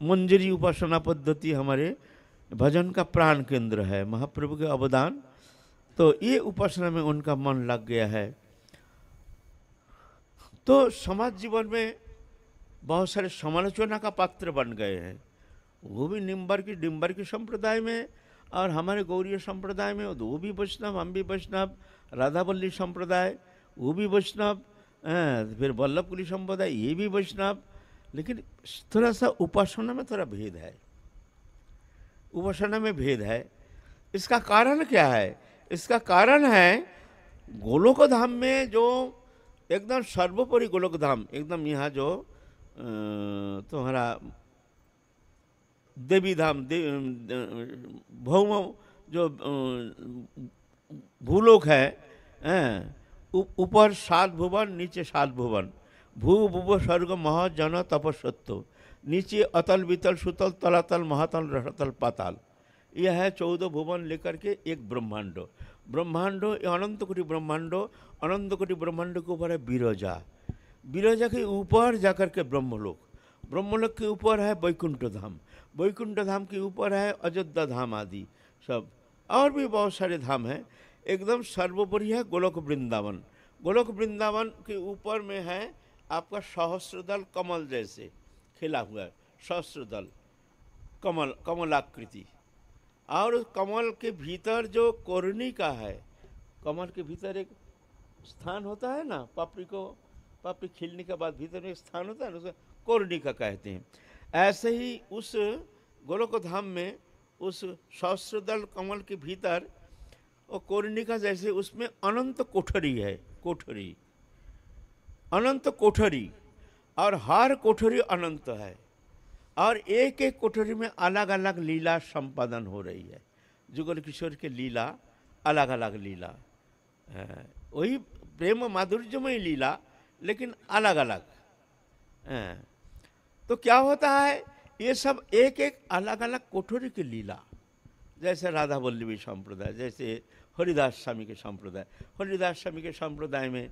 मंजरी उपासना पद्धति हमारे भजन का प्राण केंद्र है, महाप्रभु के अवदान। तो ये उपासना में उनका मन लग गया है। तो समाज जीवन में बहुत सारे समालोचना का पात्र बन गए हैं, वो भी डिम्बर की संप्रदाय में और हमारे गौरीय संप्रदाय में। वो भी वैष्णव, हम भी वैष्णव, राधावल्ली संप्रदाय वो भी वैष्णव, फिर वल्लभकुली संप्रदाय ये भी वैष्णव। लेकिन थोड़ा सा उपासना में थोड़ा भेद है, उपासना में भेद है। इसका कारण क्या है? इसका कारण है गोलोक धाम में जो एकदम सर्वोपरि गोलोक धाम, एकदम यहाँ जो तुम्हारा देवी धाम, भौम जो भूलोक है, ऊपर 7 भुवन, नीचे 7 भुवन, भू भुव स्वर्ग मह जन तपस्वत्व, नीचे अतल वितल सुतल तलातल महातल रहतल पाताल। यह है 14 भुवन लेकर के एक ब्रह्मांडो। ब्रह्मांडो अनंत कोटि ब्रह्मांडो, अनंत कोटि ब्रह्मांड के ऊपर है बिरजा, बिरजा के ऊपर जाकर के ब्रह्मलोक, ब्रह्मलोक के ऊपर है वैकुंठ धाम, वैकुंठ धाम के ऊपर है अयोध्या धाम आदि सब, और भी बहुत सारे धाम हैं। एकदम सर्वोपरि है गोलोक वृंदावन। गोलोक वृंदावन के ऊपर में है आपका सहस्त्रदल कमल जैसे खिला हुआ है, सहस्त्रदल कमल, कमलाकृति। और कमल के भीतर जो कोरनिका है, कमल के भीतर एक स्थान होता है ना, पापड़ी खिलने के बाद भीतर में एक स्थान होता है ना, उसे कोरनिका कहते हैं। ऐसे ही उस गोलोक धाम में उस सहस्त्रदल कमल के भीतर वो कोरनिका जैसे उसमें अनंत कोठरी है, कोठरी, अनंत कोठरी, और हर कोठरी अनंत है, और एक एक कोठरी में अलग अलग लीला संपादन हो रही है। जुगल किशोर के लीला अलग अलग लीला है, वही प्रेम माधुर्यमय लीला लेकिन अलग अलग है। तो क्या होता है, ये सब एक एक अलग अलग कोठरी की लीला, जैसे राधा वल्लभी संप्रदाय, जैसे हरिदास स्वामी के संप्रदाय। हरिदास स्वामी के संप्रदाय में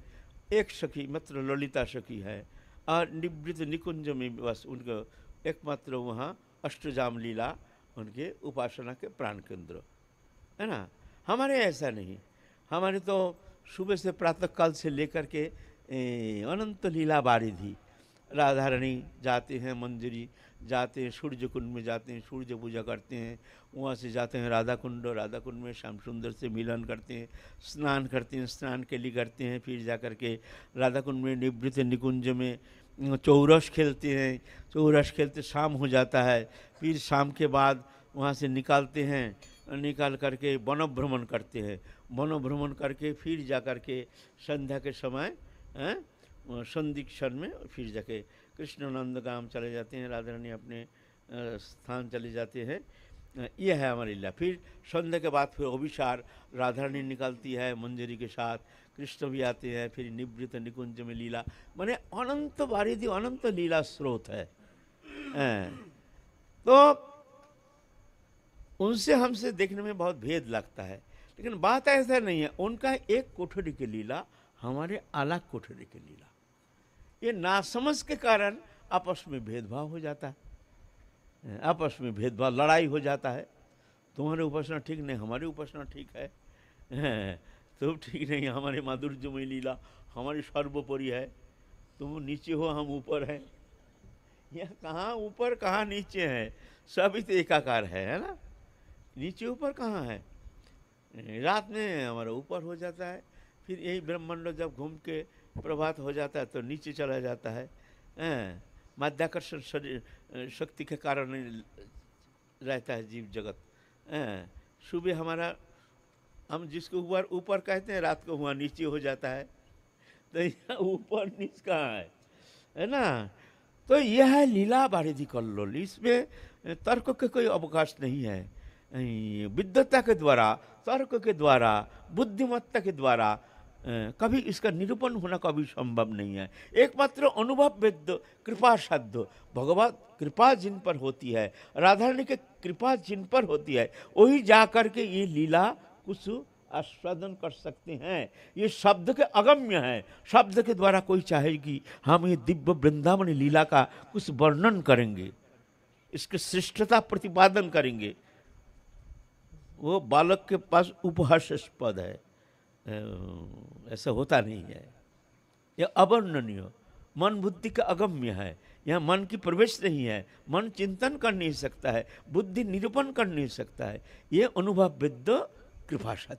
एक सखी मात्र ललिता सखी है, और निवृत्त निकुंज में बस उनको एकमात्र वहाँ अष्टजाम लीला उनके उपासना के प्राण केंद्र है ना। हमारे ऐसा नहीं, हमारे तो सुबह से प्रातःकाल से लेकर के अनंत लीला बारिधि। राधा रानी जाते हैं, मंजरी जाते हैं, सूर्य कुंड में जाते हैं, सूर्य पूजा करते हैं, वहाँ से जाते हैं राधा कुंड, राधा कुंड में श्याम सुंदर से मिलन करते हैं, स्नान करते हैं, स्नान के लिए करते हैं, फिर जा कर के राधा कुंड में निवृत्त निकुंज में चौरस खेलते हैं, चौरस खेलते शाम हो जाता है, फिर शाम के बाद वहाँ से निकालते हैं, निकाल करके वन भ्रमण करते हैं, वन भ्रमण करके फिर जा कर के संध्या के समय संधि क्षण में फिर जाके कृष्णानंद गाम चले जाते हैं, राधा रानी अपने स्थान चले जाते हैं। यह है हमारी लीला। फिर संध्या के बाद फिर अभिसार राधा रानी निकलती है मंजरी के साथ, कृष्ण भी आते हैं, फिर निवृत्त निकुंज में लीला, माने अनंत बारिधि, अनंत लीला स्रोत है। तो उनसे हमसे देखने में बहुत भेद लगता है, लेकिन बात ऐसा नहीं है। उनका एक कोठरी की लीला, हमारे अलग कोठरी की लीला। ये नासमझ के कारण आपस में भेदभाव हो जाता है, आपस में भेदभाव, लड़ाई हो जाता है। तुम्हारे उपासना ठीक नहीं, हमारी उपासना ठीक है, तुम ठीक नहीं, हमारे माधुर्यमय लीला हमारी सर्वोपरि है, तुम नीचे हो हम ऊपर हैं। यह कहाँ ऊपर कहाँ नीचे है, सभी तो एकाकार है ना। नीचे ऊपर कहाँ है, रात में हमारा ऊपर हो जाता है, फिर यही ब्रह्मांड जब घूम के प्रभात हो जाता है तो नीचे चला जाता है। माध्याकर्षण शरीर शक्ति के कारण रहता है जीव जगत। सुबह हमारा, हम जिसको ऊपर कहते हैं, रात को हुआ नीचे हो जाता है। तो यहाँ ऊपर नीच कहाँ है ना। तो यह है लीला बारिधि कल्लोल, इसमें तर्क के कोई अवकाश नहीं है। विद्वता के द्वारा, तर्क के द्वारा, बुद्धिमत्ता के द्वारा कभी इसका निरूपण होना कभी संभव नहीं है। एकमात्र अनुभव वेद्य, कृपा साध्य, भगवत कृपा जिन पर होती है, राधा रानी की कृपा जिन पर होती है, वही जा कर के ये लीला कुछ आस्वादन कर सकते हैं। ये शब्द के अगम्य है, शब्द के द्वारा कोई चाहे कि हम ये दिव्य वृंदावन लीला का कुछ वर्णन करेंगे, इसकी श्रेष्ठता प्रतिपादन करेंगे, वो बालक के पास उपहासास्पद है। ऐसा होता नहीं है, यह अवर्णनीय, मन बुद्धि का अगम्य है। यहाँ मन की प्रवेश नहीं है, मन चिंतन कर नहीं सकता है, बुद्धि निरूपण कर नहीं सकता है। ये अनुभव विद्य कृपा सत्य।